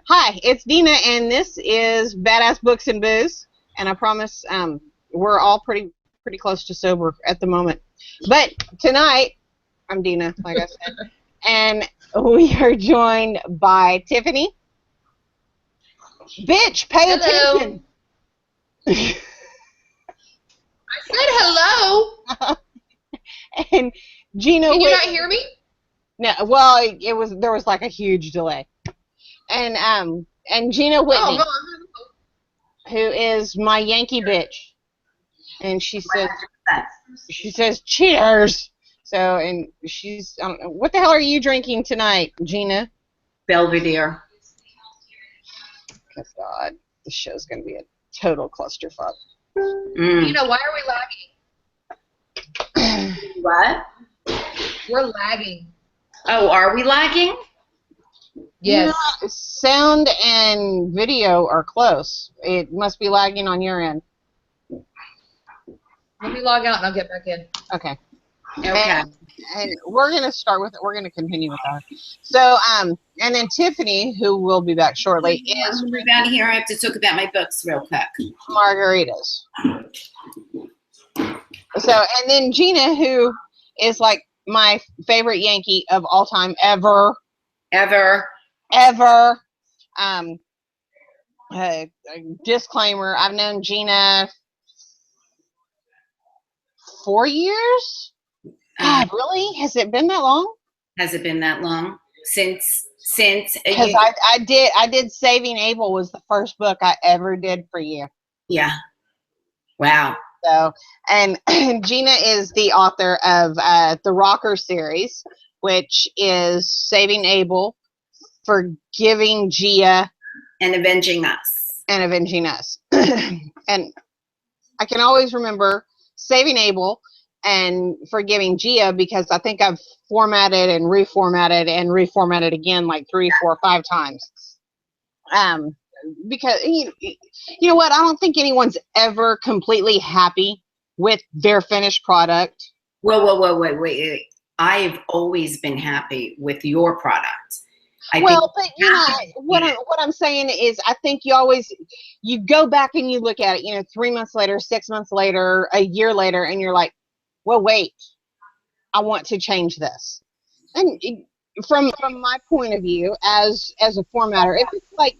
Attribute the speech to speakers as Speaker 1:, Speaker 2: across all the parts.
Speaker 1: Hi, it's Dina, and this is Badass Books and Booze. And I promise we're all pretty close to sober at the moment. But tonight, I'm Dina, like I said, and we are joined by Tiffany. Bitch, pay attention.
Speaker 2: I said hello.
Speaker 1: And Gina
Speaker 2: Can you
Speaker 1: Whitney.
Speaker 2: not hear me?
Speaker 1: No, well, there was like a huge delay. And Gina Whitney, who is my Yankee bitch, and she says cheers. So, and she's I don't know, what the hell are you drinking tonight, Gina?
Speaker 3: Belvedere.
Speaker 1: Oh God, this show's gonna be a total clusterfuck.
Speaker 2: Gina, why are we lagging?
Speaker 3: What?
Speaker 2: We're lagging.
Speaker 3: Oh, are we lagging?
Speaker 2: Yes.
Speaker 1: No, sound and video are close. It must be lagging on your end.
Speaker 2: Let me log out and I'll get back in.
Speaker 1: Okay.
Speaker 3: Okay.
Speaker 1: And we're going to start with it. We're going to continue with that. So, and then Tiffany, who will be back shortly, is
Speaker 3: down here. I have to talk about my books real quick.
Speaker 1: margaritas. So, and then Gina, who is like my favorite Yankee of all time ever. Disclaimer, I've known Gina 4 years? God, really? Has it been that long?
Speaker 3: Has it been that long? Since
Speaker 1: because I did Saving Abel was the first book I ever did for you.
Speaker 3: Yeah. Wow.
Speaker 1: So, and Gina is the author of the Rocker series, which is Saving Abel, Forgiving Gia,
Speaker 3: and Avenging Us.
Speaker 1: And I can always remember Saving Abel and Forgiving Gia because I think I've formatted and reformatted again like 3, 4, 5 times. Because you know what? I don't think anyone's ever completely happy with their finished product.
Speaker 3: Wait. I've always been happy with your product.
Speaker 1: But you know what I'm saying is, I think you go back and you look at it, 3 months later, 6 months later, a year later, and you're like, well, wait, I want to change this. And from my point of view, as a formatter, if it's like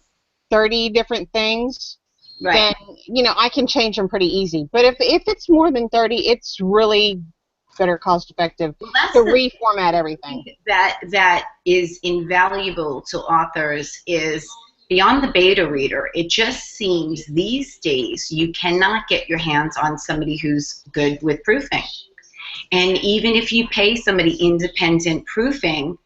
Speaker 1: 30 different things, right, then I can change them pretty easy. But if it's more than 30, it's really better cost effective to reformat everything.
Speaker 3: That is invaluable to authors is beyond the beta reader. It just seems these days you cannot get your hands on somebody who's good with proofing. And even if you pay somebody independent proofing,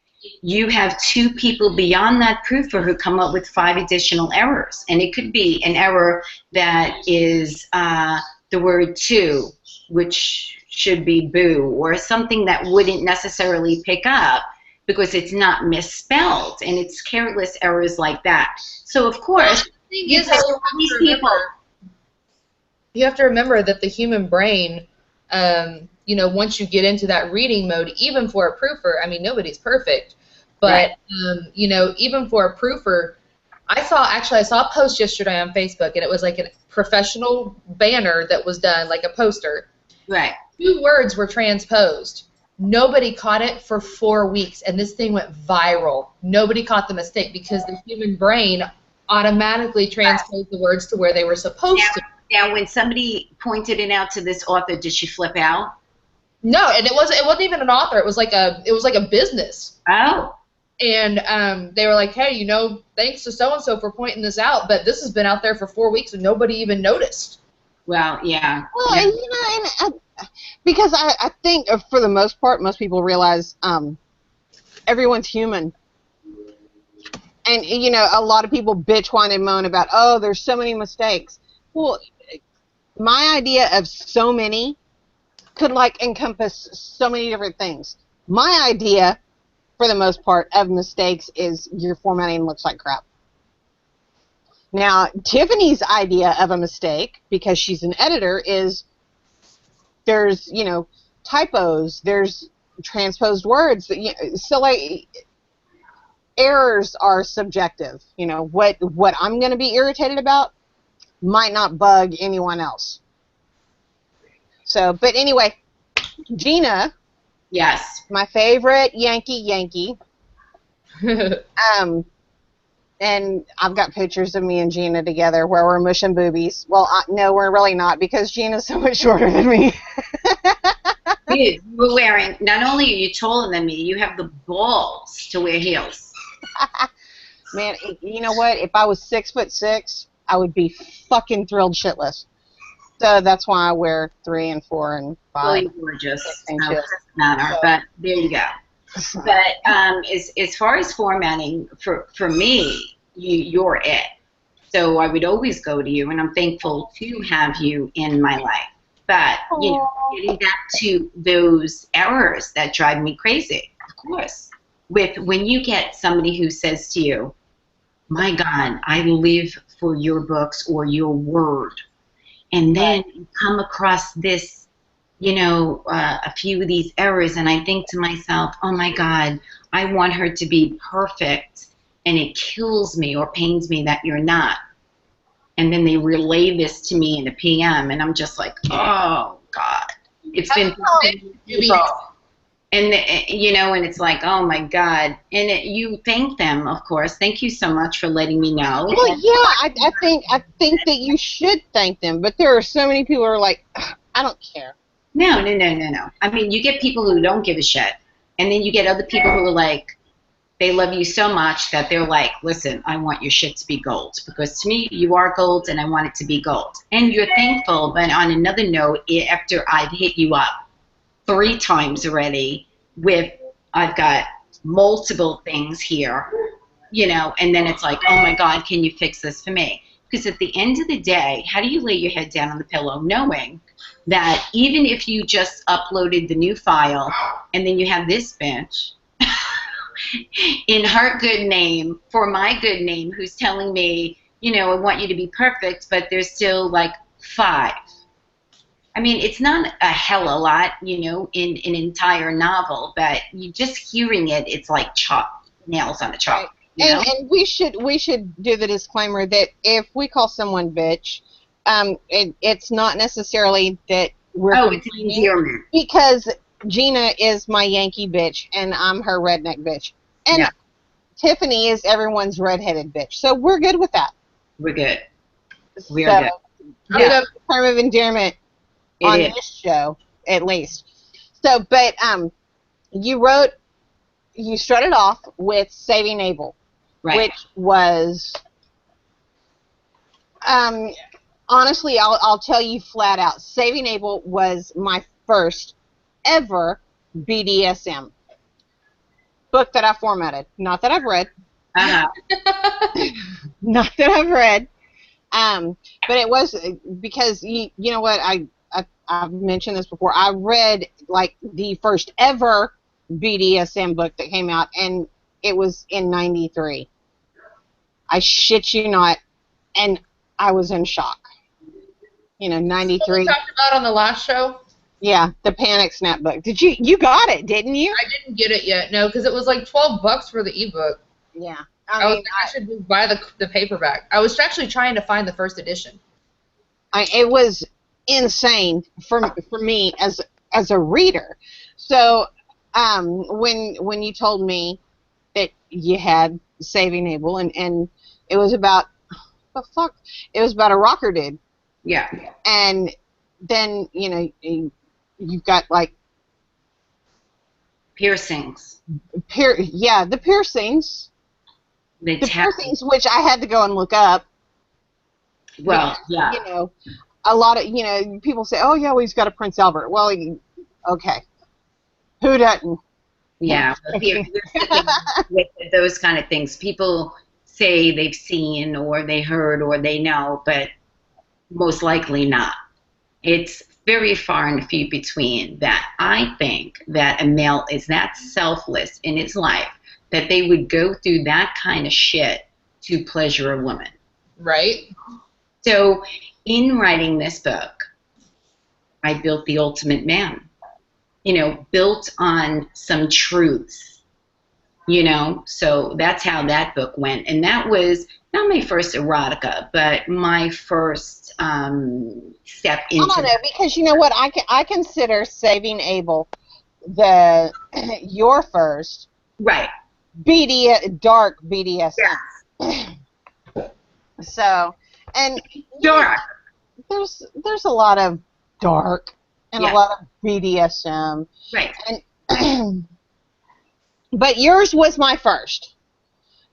Speaker 3: you have 2 people beyond that proofer who come up with 5 additional errors. And it could be an error that is the word to, which should be boo, or something that wouldn't necessarily pick up because it's not misspelled, and it's careless errors like that. So, of course, you
Speaker 2: have to remember that the human brain, once you get into that reading mode, even for a proofer, I mean, nobody's perfect, but, even for a proofer, I saw a post yesterday on Facebook, and it was like a professional banner that was done, like a poster.
Speaker 3: Right.
Speaker 2: 2 words were transposed. Nobody caught it for 4 weeks, and this thing went viral. Nobody caught the mistake because the human brain automatically transposed the words to where they were supposed to.
Speaker 3: Now, when somebody pointed it out to this author, did she flip out?
Speaker 2: No, and it wasn't even an author. It was like a business.
Speaker 3: Oh.
Speaker 2: And they were like, hey, thanks to so-and-so for pointing this out, but this has been out there for 4 weeks and nobody even noticed.
Speaker 3: Well, yeah.
Speaker 1: Well, and because I think for the most part, most people realize everyone's human. And, a lot of people bitch, whine, and moan about, oh, there's so many mistakes. Well, my idea of so many could, encompass so many different things. My idea, for the most part, of mistakes is your formatting looks like crap. Now, Tiffany's idea of a mistake, because she's an editor, is there's, typos, there's transposed words. So, errors are subjective. You know, what I'm going to be irritated about might not bug anyone else. So, but anyway, Gina,
Speaker 3: Yes.
Speaker 1: my favorite Yankee. And I've got pictures of me and Gina together where we're mushing boobies. Well, no, we're really not, because Gina's so much shorter than me.
Speaker 3: You were wearing, not only are you taller than me, you have the balls to wear heels.
Speaker 1: Man, you know what? If I was 6'6", I would be fucking thrilled shitless. So that's why I wear 3 and 4 and 5.
Speaker 3: Well, you're gorgeous.
Speaker 1: And
Speaker 3: No, it
Speaker 1: shit.
Speaker 3: doesn't matter, but there you go. But as far as formatting, for me, you're it. So I would always go to you, and I'm thankful to have you in my life. But, you know, getting back to those errors that drive me crazy, of course. When you get somebody who says to you, my God, I live for your books or your word, and then you come across this, you know, a few of these errors, and I think to myself, oh my God, I want her to be perfect, and it kills me or pains me that you're not. And then they relay this to me in a PM, and I'm just like, oh God, it's been, and you know, and it's like, oh my God, and you thank them, of course. Thank you so much for letting me know.
Speaker 1: Well, yeah, I think that you should thank them, but there are so many people who are like, I don't care.
Speaker 3: No. I mean, you get people who don't give a shit, and then you get other people who are like, they love you so much that they're like, listen, I want your shit to be gold, because to me, you are gold, and I want it to be gold. And you're thankful, but on another note, after I've hit you up 3 times already with, I've got multiple things here, you know, and then it's like, oh my God, can you fix this for me? Because at the end of the day, how do you lay your head down on the pillow knowing that even if you just uploaded the new file and then you have this bitch in her good name, for my good name, who's telling me, you know, I want you to be perfect, but there's still like 5. I mean, it's not a hell of a lot, you know, in an entire novel, but you just hearing it, it's like nails on a chalk.
Speaker 1: Right.
Speaker 3: You know?
Speaker 1: And we should do the disclaimer that if we call someone bitch, it's not necessarily that we're
Speaker 3: it's an endearment.
Speaker 1: because Gina is my Yankee bitch and I'm her redneck bitch, and
Speaker 3: Yeah.
Speaker 1: Tiffany is everyone's redheaded bitch. So we're good with that.
Speaker 3: We're good. We
Speaker 1: So,
Speaker 3: are good.
Speaker 1: Yeah, term of endearment on
Speaker 3: It is.
Speaker 1: this show, at least. So, but you started off with Saving Abel,
Speaker 3: Right.
Speaker 1: which was, honestly, I'll tell you flat out, Saving Abel was my first ever BDSM book that I formatted. Not that I've read.
Speaker 3: Uh-huh.
Speaker 1: Not that I've read. But it was because you know what, I've mentioned this before. I read like the first ever BDSM book that came out, and it was in '93. I shit you not, and I was in shock. You know, '93.
Speaker 2: We talked about on the last show.
Speaker 1: Yeah, the Panic Snap book. You got it, didn't you?
Speaker 2: I didn't get it yet, no, because it was like $12 for the ebook.
Speaker 1: Yeah.
Speaker 2: I was thinking I should buy the paperback. I was actually trying to find the first edition.
Speaker 1: It was insane for me as a reader. So when you told me that you had Saving Abel, and it was about it was about a rocker dude.
Speaker 3: Yeah.
Speaker 1: And then you know you've got like
Speaker 3: Piercings.
Speaker 1: the piercings. The piercings, which I had to go and look up.
Speaker 3: Well,
Speaker 1: because,
Speaker 3: yeah.
Speaker 1: You know, a lot of, you know, people say, oh, yeah, well, he's got a Prince Albert. Well, okay. Who doesn't?
Speaker 3: Yeah. Here's the thing with those kind of things. People say they've seen or they heard or they know, but most likely not. It's very far and few between that I think that a male is that selfless in his life that they would go through that kind of shit to pleasure a woman.
Speaker 2: Right.
Speaker 3: So in writing this book, I built the ultimate man, you know, built on some truths you know. So that's how that book went, and that was not my first erotica, but my first step
Speaker 1: I
Speaker 3: into
Speaker 1: don't know, because you know what, I consider Saving Abel the your first
Speaker 3: right.
Speaker 1: dark BDSM.
Speaker 3: Yeah,
Speaker 1: So, and
Speaker 3: dark.
Speaker 1: there's a lot of dark and a
Speaker 3: Yeah,
Speaker 1: lot of BDSM,
Speaker 3: right.
Speaker 1: and but yours was my first,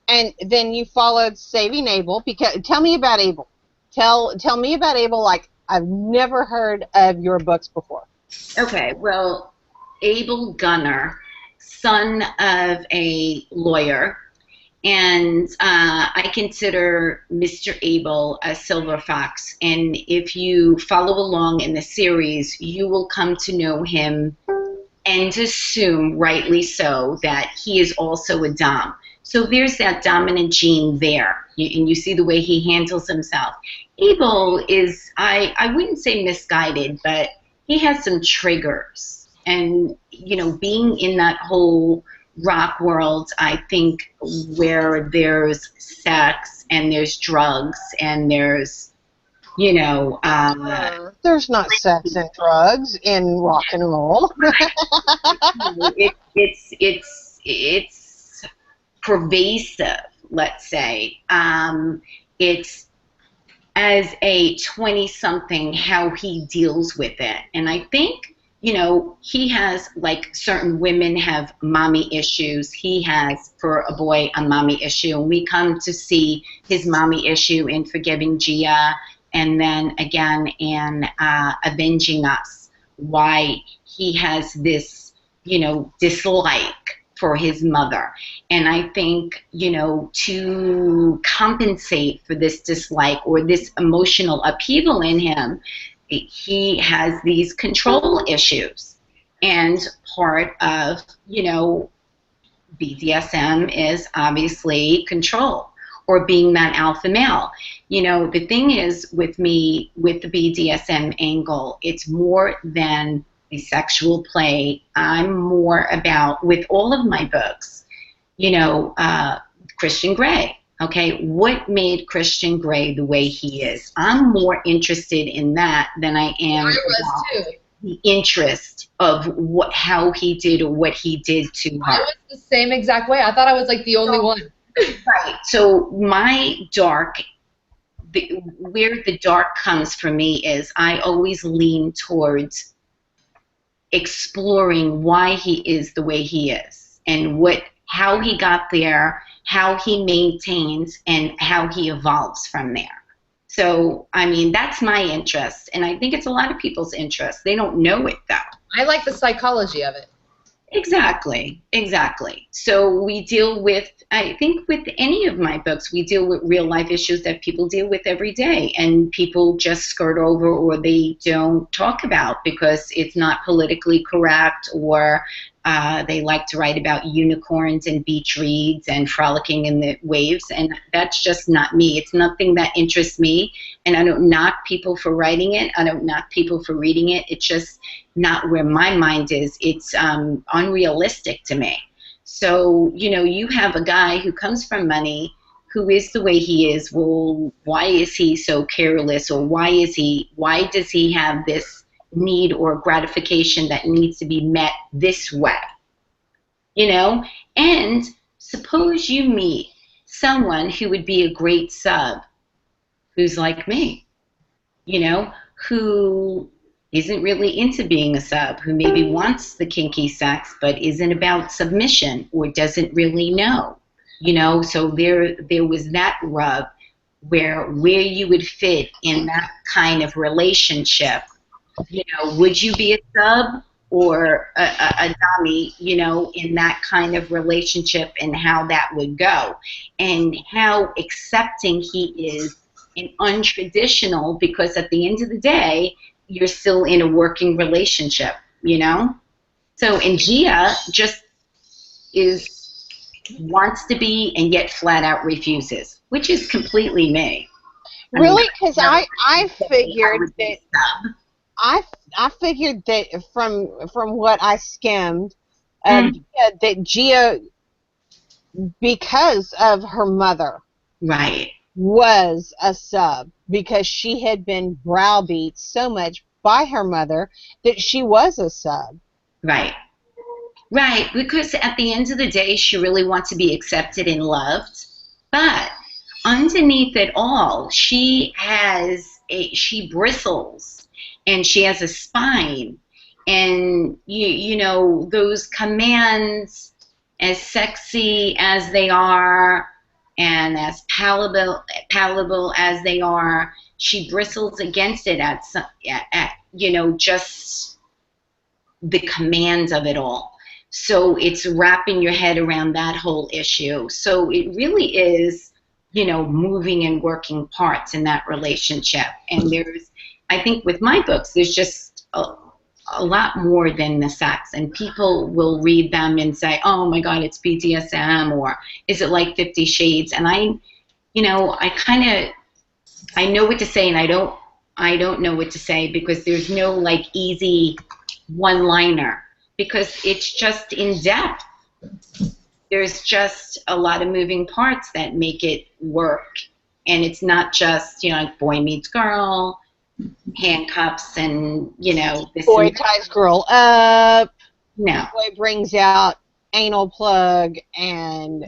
Speaker 1: and then you followed Saving Abel. Because tell me about Abel. Tell me about Abel. Like, I've never heard of your books before.
Speaker 3: Okay, well, Abel Gunner, son of a lawyer, and I consider Mr. Abel a silver fox. And if you follow along in the series, you will come to know him and assume, rightly so, that he is also a dom. So there's that dominant gene there, and you see the way he handles himself. Abel is, I wouldn't say misguided, but he has some triggers. And, you know, being in that whole rock world, I think, where there's sex and there's drugs and there's, you know,
Speaker 1: There's not sex and drugs in rock and roll.
Speaker 3: it's pervasive, let's say. It's as a 20-something how he deals with it. And I think, you know, he has, like certain women have mommy issues. He has, for a boy, a mommy issue. And we come to see his mommy issue in Forgiving Gia, and then again in Avenging Us, why he has this, you know, dislike for his mother. And I think, you know, to compensate for this dislike or this emotional upheaval in him, he has these control issues. And part of, you know, BDSM is obviously control, or being that alpha male. You know, the thing is with me, with the BDSM angle, it's more than the sexual play. I'm more about, with all of my books, you know, Christian Grey. Okay, what made Christian Grey the way he is? I'm more interested in that than I am
Speaker 2: was too.
Speaker 3: the interest of how he did or what he did to her.
Speaker 2: I was the same exact way. I thought I was like the only one.
Speaker 3: Right. So my dark, where the dark comes for me is I always lean towards exploring why he is the way he is, and how he got there, how he maintains, and how he evolves from there. So, I mean, that's my interest, and I think it's a lot of people's interest. They don't know it, though.
Speaker 2: I like the psychology of it.
Speaker 3: Exactly, exactly. So we deal with, I think with any of my books, we deal with real life issues that people deal with every day, and people just skirt over or they don't talk about because it's not politically correct, or they like to write about unicorns and beach reeds and frolicking in the waves, and that's just not me. It's nothing that interests me, and I don't knock people for writing it. I don't knock people for reading it. It's just not where my mind is. It's unrealistic to me. So, you know, you have a guy who comes from money, who is the way he is. Well, why is he so careless, or why does he have this need or gratification that needs to be met this way? You know? And suppose you meet someone who would be a great sub, who's like me, you know, who isn't really into being a sub, who maybe wants the kinky sex but isn't about submission or doesn't really know, you know. So there was that rub where you would fit in that kind of relationship. You know, would you be a sub or a dummy, you know, in that kind of relationship, and how that would go, and how accepting he is and untraditional, because at the end of the day, you're still in a working relationship, you know? So, and Gia just wants to be and yet flat out refuses, which is completely me.
Speaker 1: Really? Because I
Speaker 3: I
Speaker 1: figured
Speaker 3: would be
Speaker 1: that
Speaker 3: a sub.
Speaker 1: I figured that from what I skimmed,
Speaker 3: Mm.
Speaker 1: that Gia because of her mother
Speaker 3: Right.
Speaker 1: was a sub, because she had been browbeat so much by her mother that she was a sub.
Speaker 3: Right. Right. Because at the end of the day, she really wants to be accepted and loved. But underneath it all, she bristles and she has a spine. And you know, those commands, as sexy as they are and as palatable as they are, she bristles against it at you know, just the commands of it all. So it's wrapping your head around that whole issue. So it really is, you know, moving and working parts in that relationship. And there's, I think with my books, there's just a lot more than the sex. And people will read them and say, oh my God, it's BDSM, or is it like 50 Shades? And you know, I know what to say, and I don't know what to say, because there's no like easy one-liner, because it's just in depth. There's just a lot of moving parts that make it work, and it's not just, you know, like boy meets girl, handcuffs, and you know, this
Speaker 1: Boy
Speaker 3: and that.
Speaker 1: ties girl up.
Speaker 3: No.
Speaker 1: Boy brings out anal plug and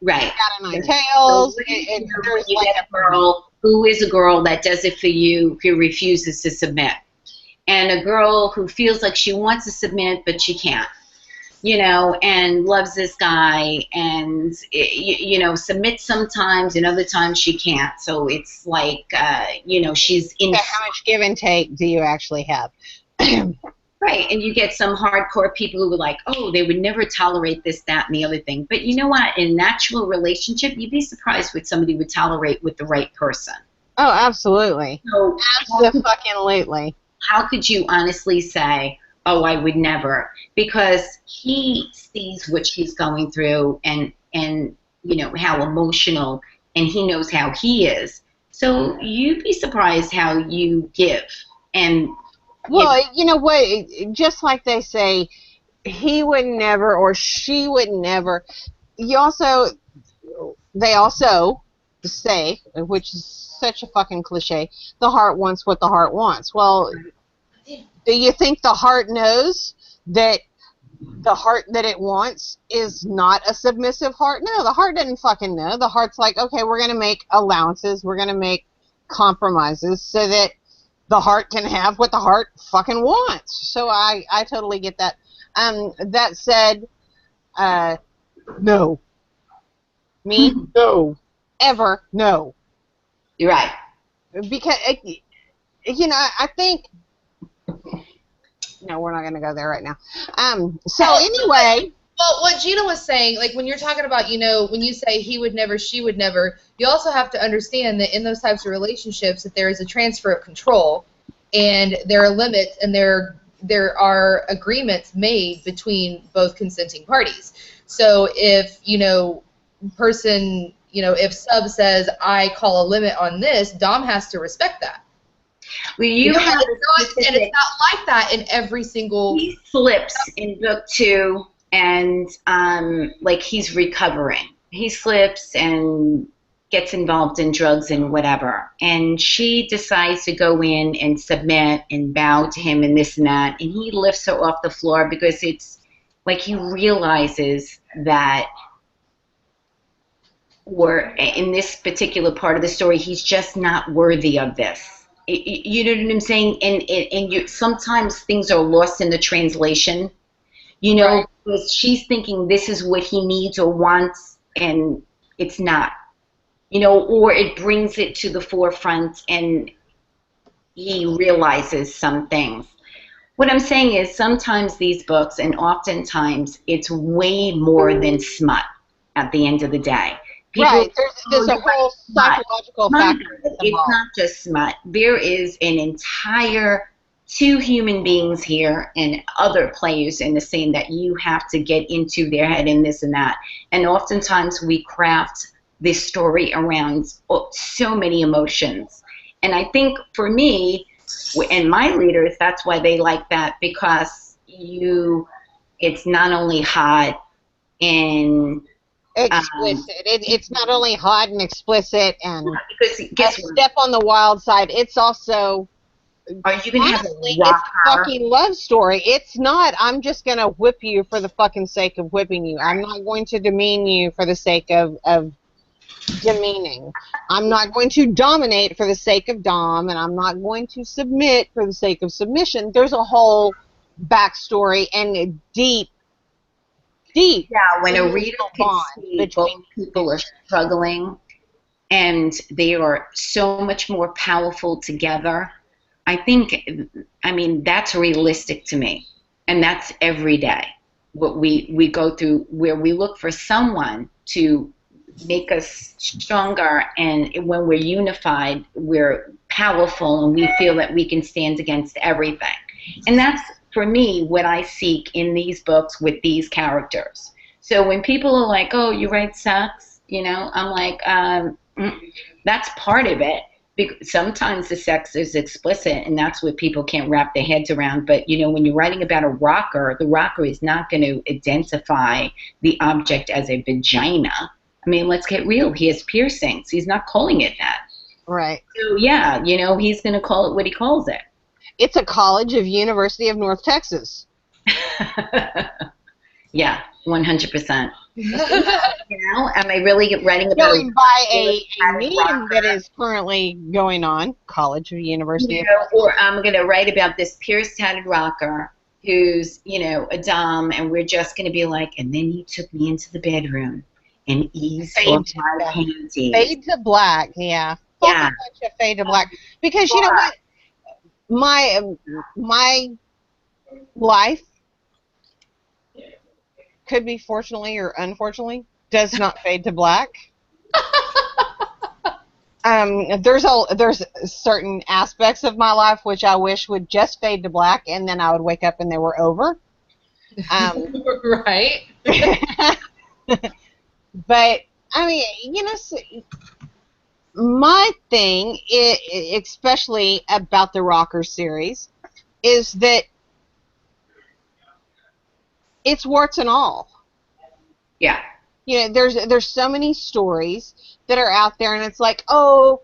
Speaker 3: Right.
Speaker 1: cat o' nine tails.
Speaker 3: So
Speaker 1: There's
Speaker 3: you
Speaker 1: like
Speaker 3: get a girl who is a girl that does it for you, who refuses to submit, and a girl who feels like she wants to submit but she can't, you know, and loves this guy, and you know, submits sometimes and other times she can't. So it's like, you know, she's in.
Speaker 1: So how much give and take do you actually have?
Speaker 3: Right, and you get some hardcore people who are like, oh, they would never tolerate this, that, and the other thing. But you know what? In an actual relationship, you'd be surprised what somebody would tolerate with the right person.
Speaker 1: Oh, absolutely.
Speaker 3: So
Speaker 1: Absolutely.
Speaker 3: how could you honestly say, oh, I would never? Because he sees what she's going through, and you know, how emotional, and he knows how he is. So you'd be surprised how you give. And
Speaker 1: Well, you know what? Just like they say, he would never or she would never. They also say, which is such a fucking cliche, the heart wants what the heart wants. Well, do you think the heart knows that the heart that it wants is not a submissive heart? No, the heart doesn't fucking know. The heart's like, okay, we're going to make allowances, we're going to make compromises so that the heart can have what the heart fucking wants. So I totally get that. That said, no. Me? No. Ever? No.
Speaker 3: you're right.
Speaker 1: Because, you know, I think, no, we're not going to go there right now. So anyway.
Speaker 2: Well, what Gina was saying, like when you're talking about, you know, when you say he would never, she would never, you also have to understand that in those types of relationships that there is a transfer of control, and there are limits, and there are agreements made between both consenting parties. So if, you know, if sub says, I call a limit on this, Dom has to respect that.
Speaker 3: Well,
Speaker 2: And it's not like that in every single.
Speaker 3: He slips in book 2, and like he's recovering. He slips and gets involved in drugs and whatever, and she decides to go in and submit and bow to him and this and that, and he lifts her off the floor because it's like he realizes that, or in this particular part of the story, he's just not worthy of this. You know what I'm saying? And sometimes things are lost in the translation. You know,
Speaker 2: Right.
Speaker 3: because she's thinking this is what he needs or wants, and it's not. You know, or it brings it to the forefront, and he realizes some things. What I'm saying is sometimes these books, and oftentimes, it's way more than smut at the end of the day.
Speaker 1: Right, there's a whole psychological factor
Speaker 3: It's
Speaker 1: involved.
Speaker 3: not just smut. There is an entire 2 human beings here and other players in the scene that you have to get into their head and this and that. And oftentimes we craft this story around so many emotions. And I think for me and my readers, that's why they like that, because it's not only hot and
Speaker 1: explicit. It's not only hot and explicit and
Speaker 3: because
Speaker 1: a
Speaker 3: guess what?
Speaker 1: step on the wild side. It's also,
Speaker 3: Are you gonna have a
Speaker 1: honestly, it's a
Speaker 3: rocker?
Speaker 1: fucking love story. It's not, I'm just going to whip you for the fucking sake of whipping you. I'm not going to demean you for the sake of demeaning. I'm not going to dominate for the sake of dom, and I'm not going to submit for the sake of submission. There's a whole backstory and a deep
Speaker 3: Yeah, when a reader
Speaker 1: emotional
Speaker 3: can
Speaker 1: bond
Speaker 3: see both
Speaker 1: between
Speaker 3: people are struggling and they are so much more powerful together, I think, I mean, that's realistic to me. And that's every day. What we go through, where we look for someone to make us stronger, and when we're unified, we're powerful and we feel that we can stand against everything. And that's, for me, what I seek in these books with these characters. So when people are like, oh, you write sex, I'm like, that's part of it. Sometimes the sex is explicit, and that's what people can't wrap their heads around. But, when you're writing about a rocker, the rocker is not going to identify the object as a vagina. I mean, let's get real. He has piercings. He's not calling it that.
Speaker 1: right.
Speaker 3: So, yeah, he's going to call it what he calls it.
Speaker 1: It's a college of University of North Texas.
Speaker 3: Yeah, 100%. Am I really writing about
Speaker 1: Going by a meme that is currently going on, College of University of
Speaker 3: or I'm going to write about this pierced-hatted rocker who's, a dom, and we're just going to be like, and then he took me into the bedroom and eased off my panties.
Speaker 1: Fade to black, yeah.
Speaker 3: Yeah.
Speaker 1: Bunch of fade to black. Because you know what? My life could be, fortunately or unfortunately, does not fade to black. There's certain aspects of my life which I wish would just fade to black, and then I would wake up and they were over.
Speaker 2: Right.
Speaker 1: But I mean, my thing, especially about the Rocker series, is that it's warts and all.
Speaker 3: Yeah.
Speaker 1: There's so many stories that are out there, and it's like, oh,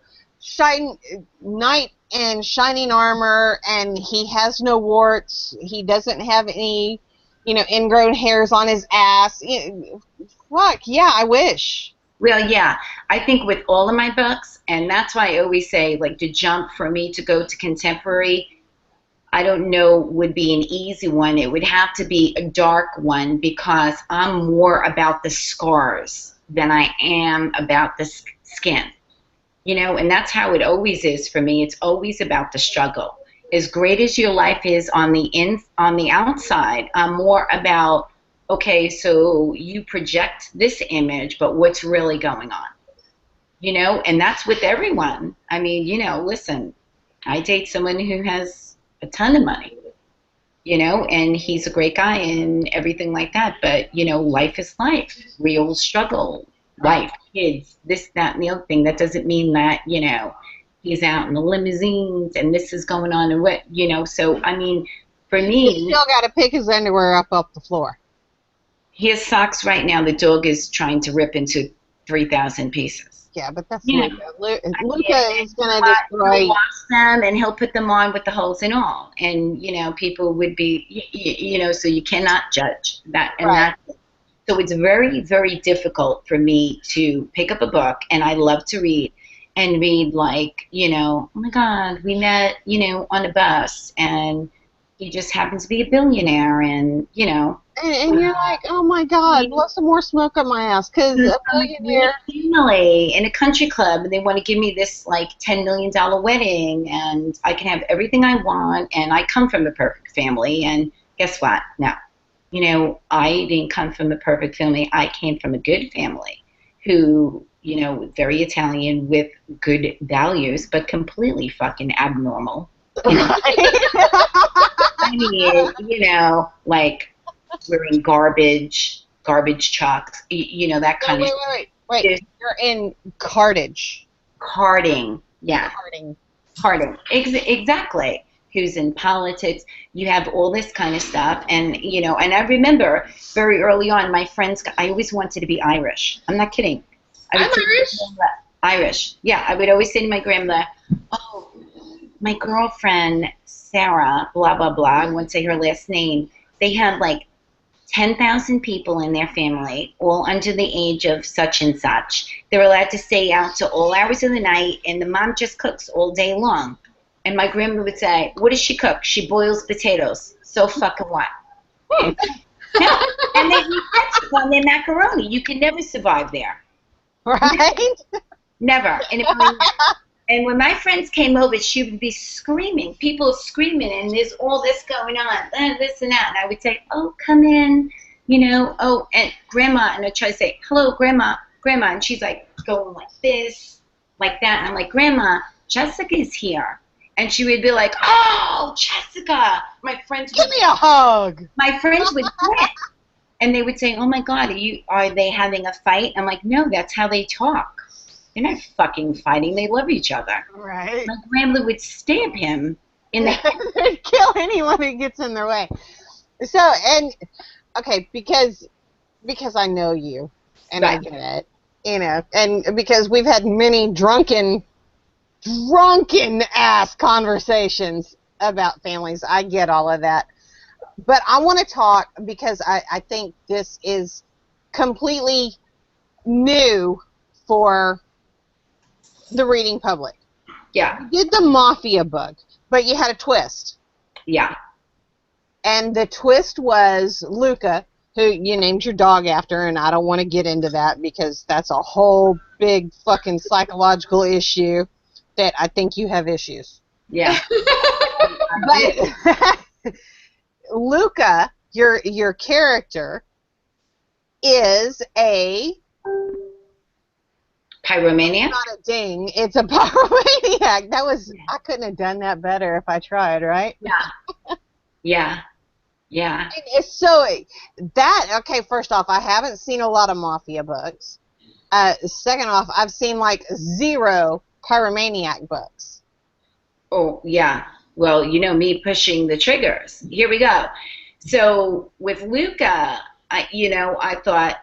Speaker 1: knight in shining armor, and he has no warts. He doesn't have any, ingrown hairs on his ass. Fuck yeah, I wish.
Speaker 3: Well, yeah, I think with all of my books, and that's why I always say, like, the jump for me to go to contemporary, I don't know, would be an easy one. It would have to be a dark one, because I'm more about the scars than I am about the skin. And that's how it always is for me. It's always about the struggle. As great as your life is on the outside, I'm more about, okay, so you project this image, but what's really going on? And that's with everyone. I mean, listen, I date someone who has a ton of money, and he's a great guy and everything like that. But, life is life, real struggle, wife, kids, this, that, and the other thing. That doesn't mean that, he's out in the limousines and this is going on and what, So, I mean, for me.
Speaker 1: He's still got to pick his underwear up off the floor.
Speaker 3: His socks right now, the dog is trying to rip into 3,000 pieces.
Speaker 1: Yeah, but that's Luca. Luca is going to destroy.
Speaker 3: He'll wash them and he'll put them on with the holes and all. And, people would be, so you cannot judge that. And
Speaker 1: right.
Speaker 3: So it's very, very difficult for me to pick up a book, and I love to read, and read like, oh my God, we met, on a bus, and he just happens to be a billionaire, and,
Speaker 1: And you're like, oh my God, blow some more smoke up my ass, because a billionaire.
Speaker 3: Family in a country club, and they want to give me this like $10 million wedding, and I can have everything I want, and I come from a perfect family, and guess what? No. I didn't come from a perfect family. I came from a good family who, very Italian with good values, but completely fucking abnormal. I mean, like wearing garbage trucks, that kind of.
Speaker 1: Wait. You're in cartage.
Speaker 3: Carding, yeah.
Speaker 1: Carding.
Speaker 3: Exactly. who's in politics. You have all this kind of stuff. And, you know, and I remember very early on, my friends, I always wanted to be Irish. I'm not kidding. I would
Speaker 2: I'm
Speaker 3: say to my
Speaker 2: Irish.
Speaker 3: grandmother, Irish. Yeah, I would always say to my grandmother, oh, my girlfriend, Sarah, blah, blah, blah, I won't say her last name, they had like 10,000 people in their family, all under the age of such and such. They're allowed to stay out to all hours of the night, and the mom just cooks all day long. And my grandma would say, what does she cook? She boils potatoes. So fucking what? No. And they eat ketchup on their macaroni. You can never survive there.
Speaker 1: Right?
Speaker 3: Never. And when my friends came over, she would be screaming. People screaming, and there's all this going on, this and that. And I would say, oh, come in, you know. Oh, and Grandma, and I'd try to say, hello, Grandma, Grandma. And she's like going like this, like that. And I'm like, Grandma, Jessica's here. And she would be like, oh, Jessica. My friends would,
Speaker 1: Give me a hug.
Speaker 3: my friends would quit. And they would say, oh, my God, are they having a fight? I'm like, no, that's how they talk. They're not fucking fighting. They love each other.
Speaker 1: Right.
Speaker 3: My grandmother would stab him in the head.
Speaker 1: They'd kill anyone who gets in their way. So, and, okay, because I know you, and I
Speaker 3: Right.
Speaker 1: get it, you know, and because we've had many drunken ass conversations about families. I get all of that. But I want to talk because I think this is completely new for the reading public.
Speaker 3: Yeah,
Speaker 1: You did the Mafia book, but you had a twist.
Speaker 3: yeah,
Speaker 1: And the twist was Luca, who you named your dog after, and I don't want to get into that because that's a whole big fucking psychological issue that I think you have issues.
Speaker 3: yeah.
Speaker 1: But Luca, your character, is a
Speaker 3: Pyromania?
Speaker 1: not a ding, it's a pyromaniac. I couldn't have done that better if I tried, right?
Speaker 3: Yeah, yeah, yeah.
Speaker 1: And it's so that okay. First off, I haven't seen a lot of Mafia books. Second off, I've seen like 0 pyromaniac books.
Speaker 3: Oh, yeah. Well, you know me pushing the triggers. Here we go. So with Luca, I thought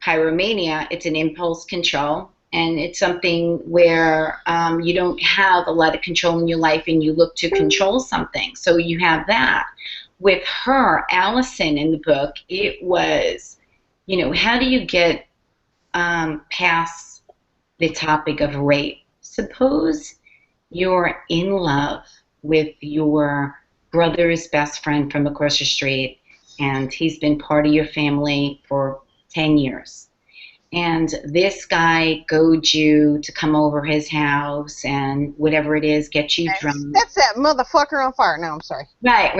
Speaker 3: pyromania, it's an impulse control. And it's something where you don't have a lot of control in your life and you look to control something. So you have that. With her, Allison, in the book, it was, how do you get past the topic of rape? Suppose you're in love with your brother's best friend from across the street, and he's been part of your family for 10 years. And this guy goads you to come over his house and whatever it is, get you drunk.
Speaker 1: That's that motherfucker on fire. No, I'm sorry.
Speaker 3: Right.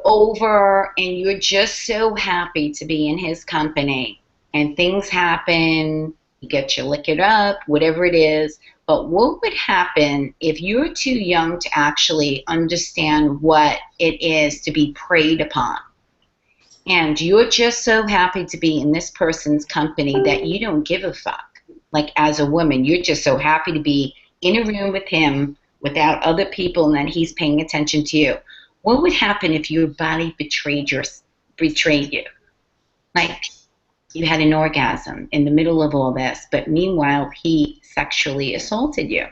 Speaker 3: Over, and you're just so happy to be in his company. And things happen, you get you lick it up, whatever it is. But what would happen if you're too young to actually understand what it is to be preyed upon? And you're just so happy to be in this person's company that you don't give a fuck. Like, as a woman, you're just so happy to be in a room with him without other people and that he's paying attention to you. What would happen if your body betrayed you? Like, you had an orgasm in the middle of all this, but meanwhile, he sexually assaulted you.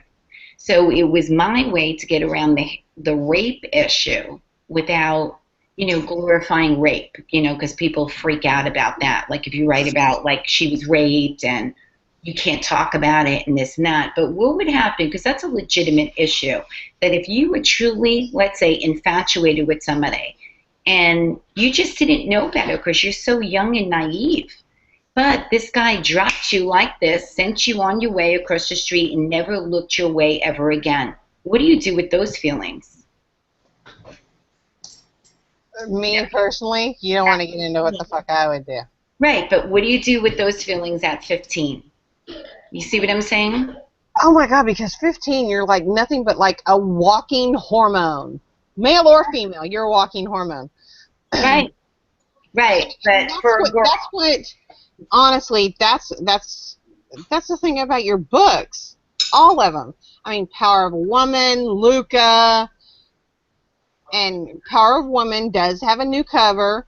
Speaker 3: So it was my way to get around the rape issue without glorifying rape, because people freak out about that. Like, if you write about, like, she was raped and you can't talk about it and this and that. But what would happen, because that's a legitimate issue, that if you were truly, let's say, infatuated with somebody and you just didn't know better because you're so young and naive, but this guy dropped you like this, sent you on your way across the street and never looked your way ever again. What do you do with those feelings?
Speaker 1: Me personally, you don't want to get into what the fuck I would do.
Speaker 3: Right, but what do you do with those feelings at 15? You see what I'm saying?
Speaker 1: Oh my God, because 15, you're like nothing but like a walking hormone. Male or female, you're a walking hormone.
Speaker 3: Right. But for a girl.
Speaker 1: Honestly, that's the thing about your books. All of them. I mean, Power of a Woman, Luca, and Power of Woman does have a new cover.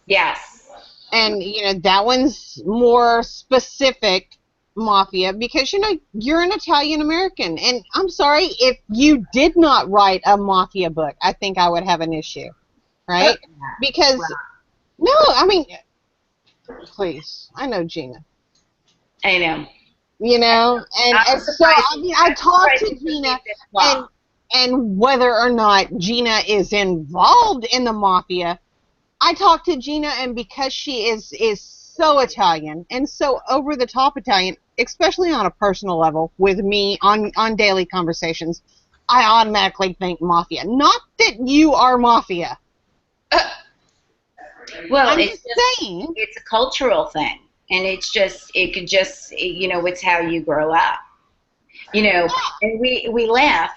Speaker 3: Yes.
Speaker 1: And, that one's more specific mafia because, you're an Italian American. And I'm sorry, if you did not write a mafia book, I think I would have an issue. Right? Because, no, I mean, please, I know Gina.
Speaker 3: I know.
Speaker 1: And so I talked to Gina, and whether or not Gina is involved in the mafia, I talked to Gina, and because she is so Italian and so over the top Italian, especially on a personal level with me on daily conversations, I automatically think mafia. Not that you are mafia.
Speaker 3: Well,
Speaker 1: I'm just saying
Speaker 3: it's a cultural thing. And it's how you grow up, and we laugh,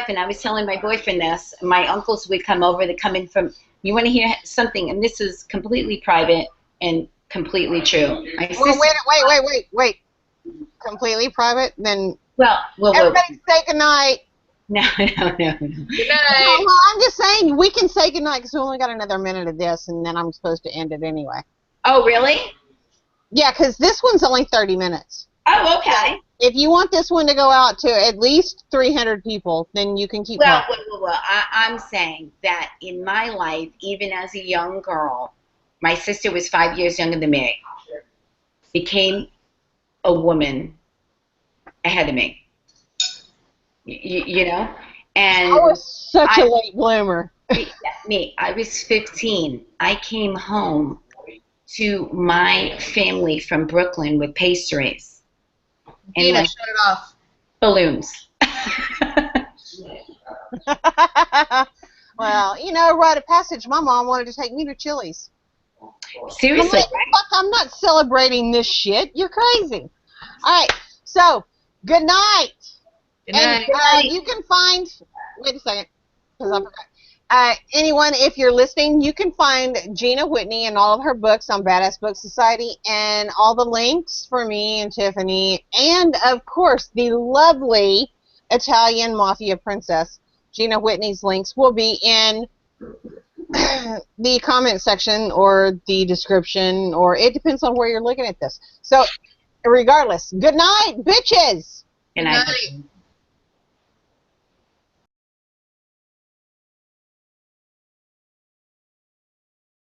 Speaker 3: and I was telling my boyfriend this, my uncles would come over, they come in from, you want to hear something, and this is completely private and completely true.
Speaker 1: Wait, completely private? Then
Speaker 3: well,
Speaker 1: everybody say goodnight.
Speaker 3: No.
Speaker 2: Good night.
Speaker 1: Well, I'm just saying, we can say goodnight because we only got another minute of this, and then I'm supposed to end it anyway.
Speaker 3: Oh, really?
Speaker 1: Yeah, because this one's only 30 minutes.
Speaker 3: Oh, okay.
Speaker 1: So if you want this one to go out to at least 300 people, then you can keep going.
Speaker 3: Well, I'm saying that in my life, even as a young girl, my sister was 5 years younger than me, became a woman ahead of me. And
Speaker 1: I was such a late bloomer.
Speaker 3: I was 15. I came home to my family from Brooklyn with pastries and
Speaker 2: Gina, shut it off.
Speaker 3: balloons.
Speaker 1: Well, rite of passage. My mom wanted to take me to Chili's.
Speaker 3: Seriously?
Speaker 1: Fuck, I'm not celebrating this shit. You're crazy. All right, so good night.
Speaker 2: Good night.
Speaker 1: And you can find. Wait a second, because I forgot. Anyone, if you're listening, you can find Gina Whiteny and all of her books on Badass Book Society, and all the links for me and Tiffany, and of course the lovely Italian mafia princess Gina Whitney's links will be in the comment section or the description, or it depends on where you're looking at this. So, regardless, good night, bitches.
Speaker 3: Good night.